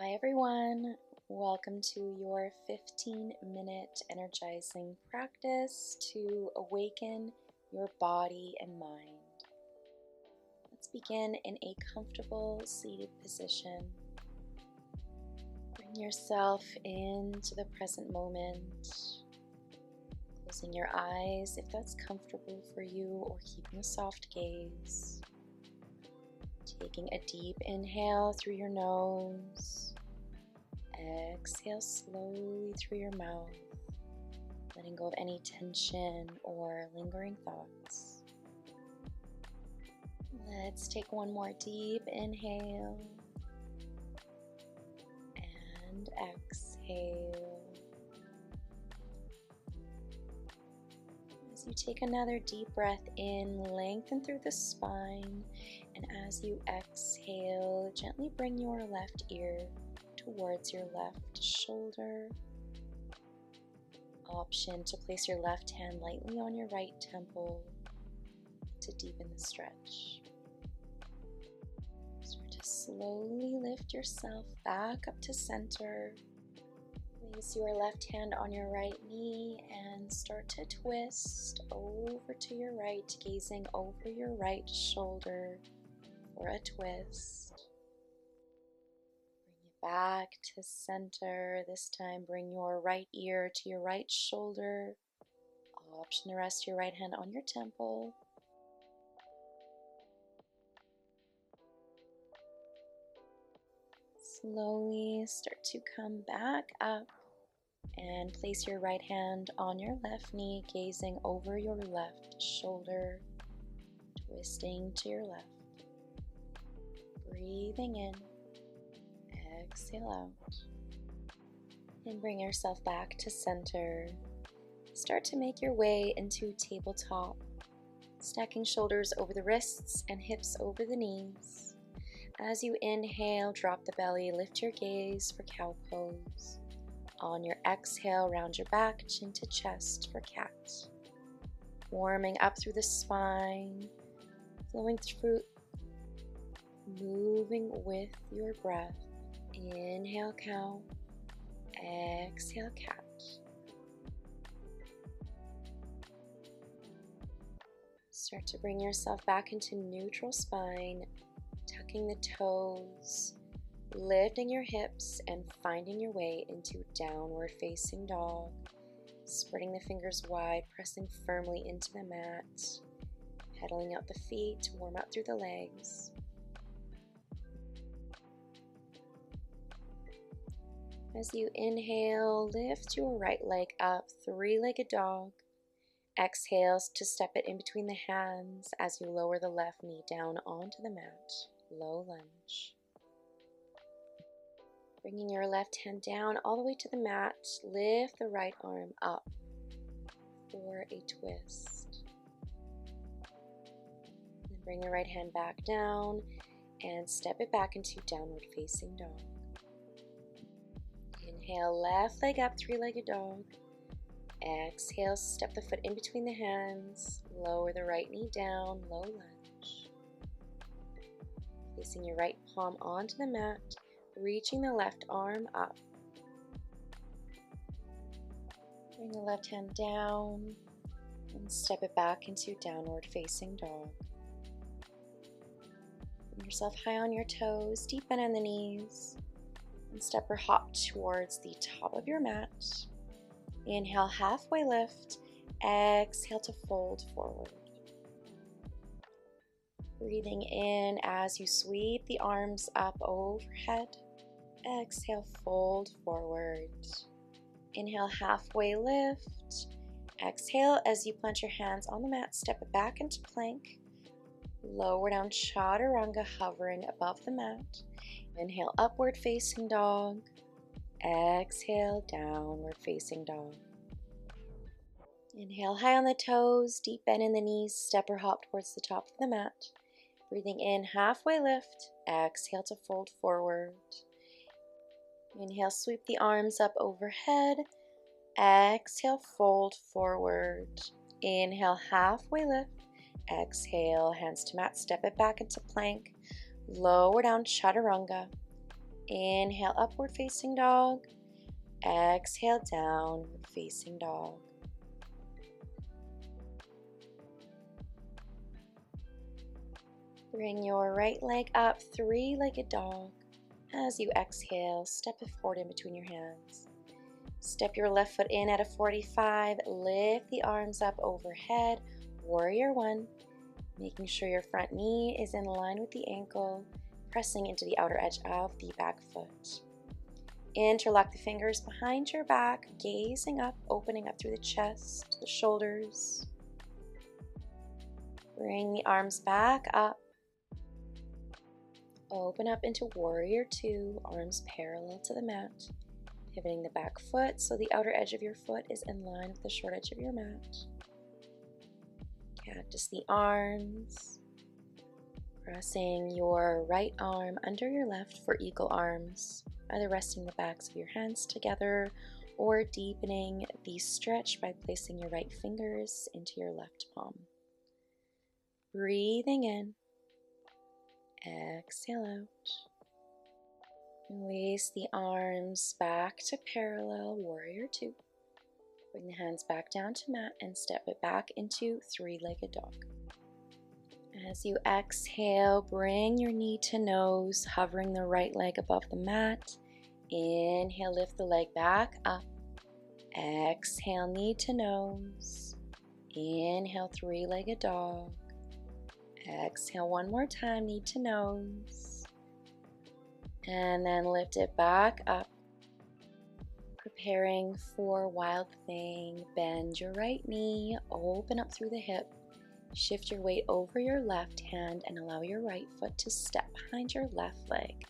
Hi everyone, welcome to your 15-minute energizing practice to awaken your body and mind. Let's begin in a comfortable seated position. Bring yourself into the present moment, closing your eyes if that's comfortable for you or keeping a soft gaze. Taking a deep inhale through your nose. Exhale slowly through your mouth, letting go of any tension or lingering thoughts. Let's take one more deep inhale and exhale. As you take another deep breath in, lengthen through the spine, and as you exhale, gently bring your left ear towards your left shoulder. Option to place your left hand lightly on your right temple to deepen the stretch. Start to slowly lift yourself back up to center. Place your left hand on your right knee and start to twist over to your right, gazing over your right shoulder for a twist. Bring it back to center. This time bring your right ear to your right shoulder. Option to rest your right hand on your temple. Slowly start to come back up and place your right hand on your left knee, gazing over your left shoulder, twisting to your left. Breathing in, exhale out, and bring yourself back to center. Start to make your way into tabletop, stacking shoulders over the wrists and hips over the knees. As you inhale, drop the belly, lift your gaze for cow pose. On your exhale, round your back, chin to chest for cat. Warming up through the spine, flowing through, moving with your breath. Inhale, cow. Exhale, cat. Start to bring yourself back into neutral spine, tucking the toes, lifting your hips and finding your way into downward facing dog. Spreading the fingers wide, pressing firmly into the mat, pedaling out the feet to warm up through the legs. As you inhale, lift your right leg up, three-legged dog. Exhale to step it in between the hands as you lower the left knee down onto the mat, low lunge. Bringing your left hand down all the way to the mat, lift the right arm up for a twist. Then bring the right hand back down and step it back into downward facing dog. Inhale, left leg up, three-legged dog. Exhale, step the foot in between the hands, lower the right knee down, low lunge. Placing your right palm onto the mat, reaching the left arm up. Bring the left hand down and step it back into downward facing dog. Bring yourself high on your toes, deep bend in the knees, and step or hop towards the top of your mat. Inhale, halfway lift. Exhale to fold forward. Breathing in as you sweep the arms up overhead. Exhale, fold forward. Inhale, halfway lift. Exhale as you plant your hands on the mat, step it back into plank. Lower down chaturanga, hovering above the mat. Inhale, upward facing dog. Exhale, downward facing dog. Inhale, high on the toes, deep bend in the knees, step or hop towards the top of the mat. Breathing in, halfway lift. Exhale to fold forward. Inhale, sweep the arms up overhead. Exhale, fold forward. Inhale, halfway lift. Exhale, hands to mat, step it back into plank. Lower down chaturanga. Inhale, upward facing dog. Exhale, downward facing dog. Bring your right leg up, three-legged dog. As you exhale, step it forward in between your hands. Step your left foot in at a 45. Lift the arms up overhead. Warrior one. Making sure your front knee is in line with the ankle, pressing into the outer edge of the back foot. Interlock the fingers behind your back, gazing up, opening up through the chest, the shoulders. Bring the arms back up. Open up into warrior two, arms parallel to the mat. Pivoting the back foot so the outer edge of your foot is in line with the short edge of your mat. Cactus the arms. Pressing your right arm under your left for eagle arms, either resting the backs of your hands together or deepening the stretch by placing your right fingers into your left palm. Breathing in. Exhale out. Release the arms back to parallel, warrior two. Bring the hands back down to mat and step it back into three-legged dog. As you exhale, bring your knee to nose, hovering the right leg above the mat. Inhale, lift the leg back up. Exhale, knee to nose. Inhale, three-legged dog. Exhale one more time, knee to nose. And then lift it back up. Preparing for wild thing. Bend your right knee, open up through the hip. Shift your weight over your left hand and allow your right foot to step behind your left leg.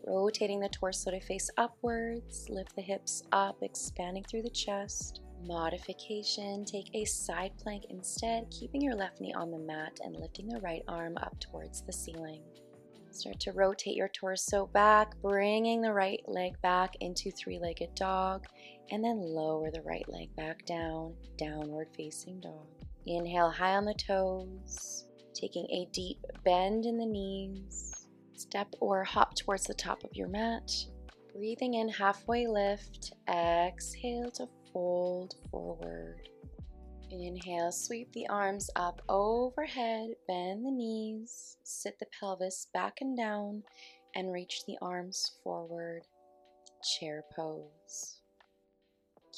Rotating the torso to face upwards. Lift the hips up, expanding through the chest. Modification, take a side plank instead, keeping your left knee on the mat and lifting the right arm up towards the ceiling. Start to rotate your torso back, bringing the right leg back into three-legged dog, and then lower the right leg back down, downward facing dog. Inhale high on the toes, taking a deep bend in the knees. Step or hop towards the top of your mat. Breathing in, halfway lift. Exhale to fold forward. Inhale, sweep the arms up overhead, bend the knees, sit the pelvis back and down, and reach the arms forward. Chair pose.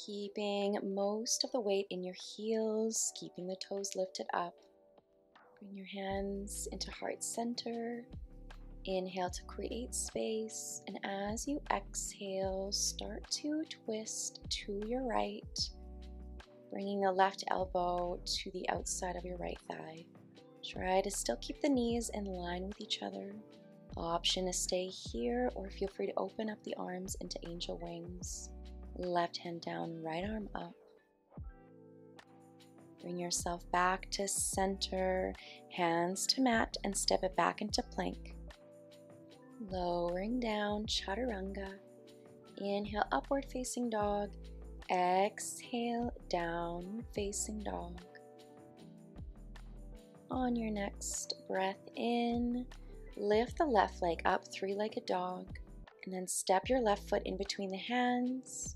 Keeping most of the weight in your heels, keeping the toes lifted up. Bring your hands into heart center. Inhale to create space, and as you exhale, start to twist to your right, bringing the left elbow to the outside of your right thigh. Try to still keep the knees in line with each other. Option to stay here, or feel free to open up the arms into angel wings. Left hand down, right arm up. Bring yourself back to center, hands to mat, and step it back into plank. Lowering down, chaturanga. Inhale, upward facing dog. Exhale, downward facing dog. On your next breath in, lift the left leg up, three-legged dog, and then step your left foot in between the hands,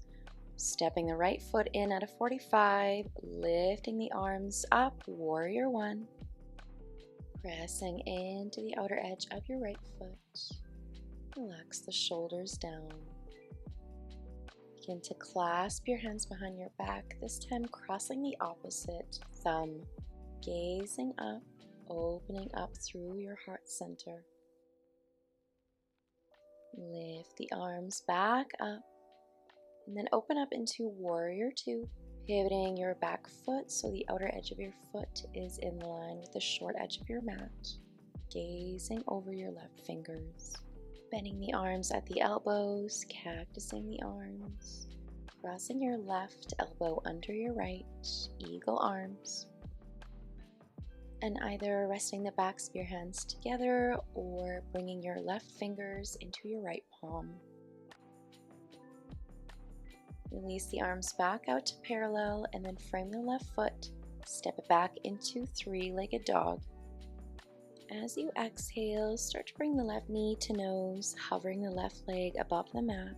stepping the right foot in at a 45, lifting the arms up, warrior one, pressing into the outer edge of your right foot. Relax the shoulders down. Begin to clasp your hands behind your back, this time crossing the opposite thumb, gazing up, opening up through your heart center. Lift the arms back up, and then open up into warrior two, pivoting your back foot so the outer edge of your foot is in line with the short edge of your mat, gazing over your left fingers. Bending the arms at the elbows, cactusing the arms, crossing your left elbow under your right, eagle arms, and either resting the backs of your hands together or bringing your left fingers into your right palm. Release the arms back out to parallel and then frame the left foot, step it back into three-legged dog. As you exhale, start to bring the left knee to nose, hovering the left leg above the mat.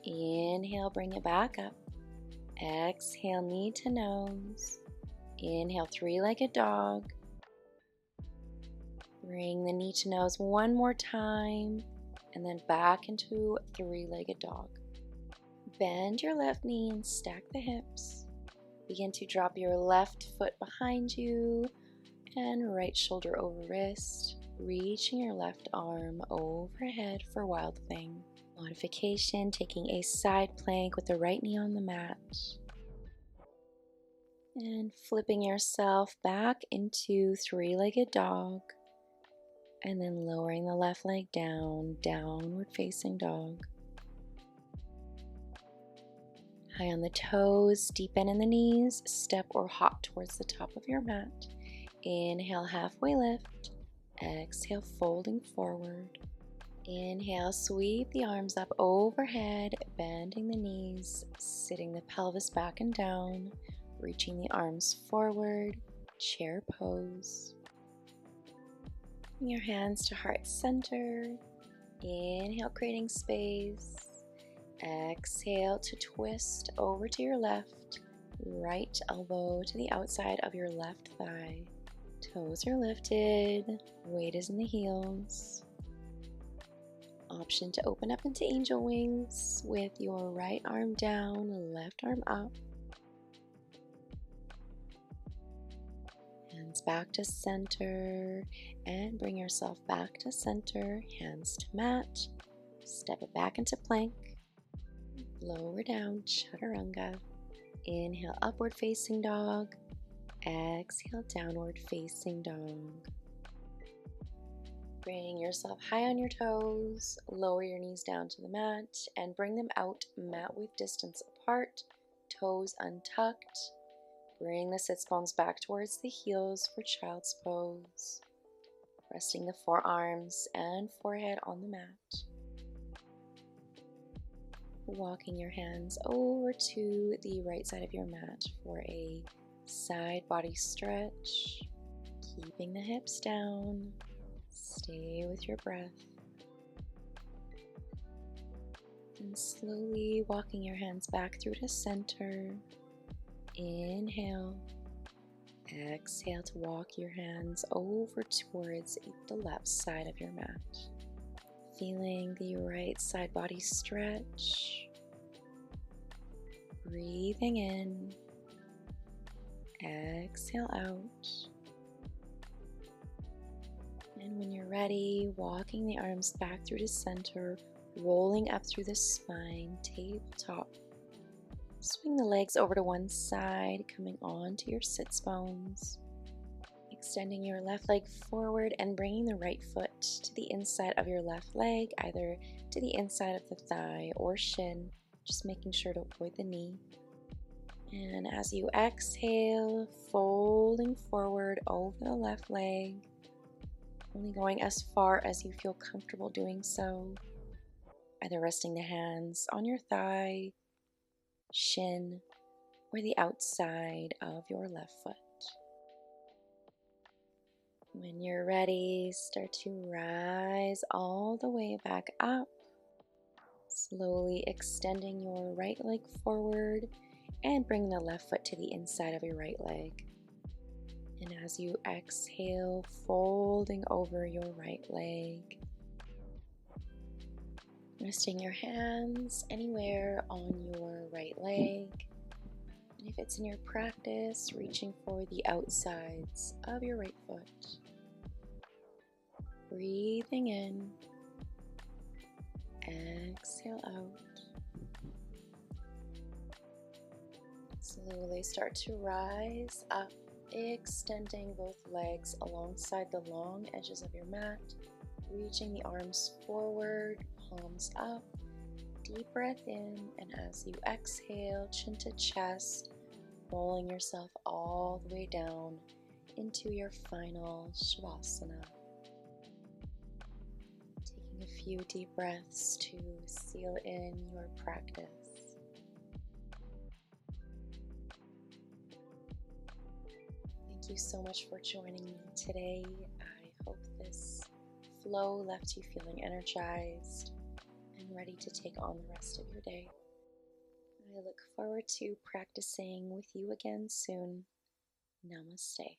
Inhale, bring it back up. Exhale, knee to nose. Inhale, three-legged dog. Bring the knee to nose one more time, and then back into three-legged dog. Bend your left knee and stack the hips. Begin to drop your left foot behind you and right shoulder over wrist, reaching your left arm overhead for Wild Thing. Modification, taking a side plank with the right knee on the mat. And flipping yourself back into three-legged dog. And then lowering the left leg down, downward facing dog. High on the toes, deep bend in the knees, step or hop towards the top of your mat. Inhale, halfway lift. Exhale, folding forward. Inhale, sweep the arms up overhead, bending the knees, sitting the pelvis back and down, reaching the arms forward, chair pose. Bring your hands to heart center. Inhale, creating space. Exhale to twist over to your left, right elbow to the outside of your left thigh. Toes are lifted, weight is in the heels. Option to open up into angel wings with your right arm down, left arm up. Hands back to center and bring yourself back to center, hands to mat. Step it back into plank. Lower down, chaturanga. Inhale, upward facing dog. Exhale, downward facing dog. Bring yourself high on your toes, lower your knees down to the mat, and bring them out mat width distance apart, toes untucked. Bring the sits bones back towards the heels for child's pose. Resting the forearms and forehead on the mat. Walking your hands over to the right side of your mat for a side body stretch. Keeping the hips down. Stay with your breath. And slowly walking your hands back through to center. Inhale. Exhale to walk your hands over towards the left side of your mat. Feeling the right side body stretch. Breathing in. Exhale out. And when you're ready, walking the arms back through to center, rolling up through the spine, tabletop. Swing the legs over to one side, coming onto your sits bones. Extending your left leg forward and bringing the right foot to the inside of your left leg, either to the inside of the thigh or shin, just making sure to avoid the knee. And as you exhale, folding forward over the left leg, only going as far as you feel comfortable doing so, either resting the hands on your thigh, shin, or the outside of your left foot. When you're ready, start to rise all the way back up, slowly extending your right leg forward and bring the left foot to the inside of your right leg. And as you exhale, folding over your right leg. Resting your hands anywhere on your right leg. And if it's in your practice, reaching for the outsides of your right foot. Breathing in. Exhale out. Slowly start to rise up, extending both legs alongside the long edges of your mat, reaching the arms forward, palms up. Deep breath in, and as you exhale, chin to chest, rolling yourself all the way down into your final Shavasana. Taking a few deep breaths to seal in your practice. Thank you so much for joining me today. I this flow left you feeling energized and ready to take on the rest of your day. I look forward to practicing with you again soon. Namaste.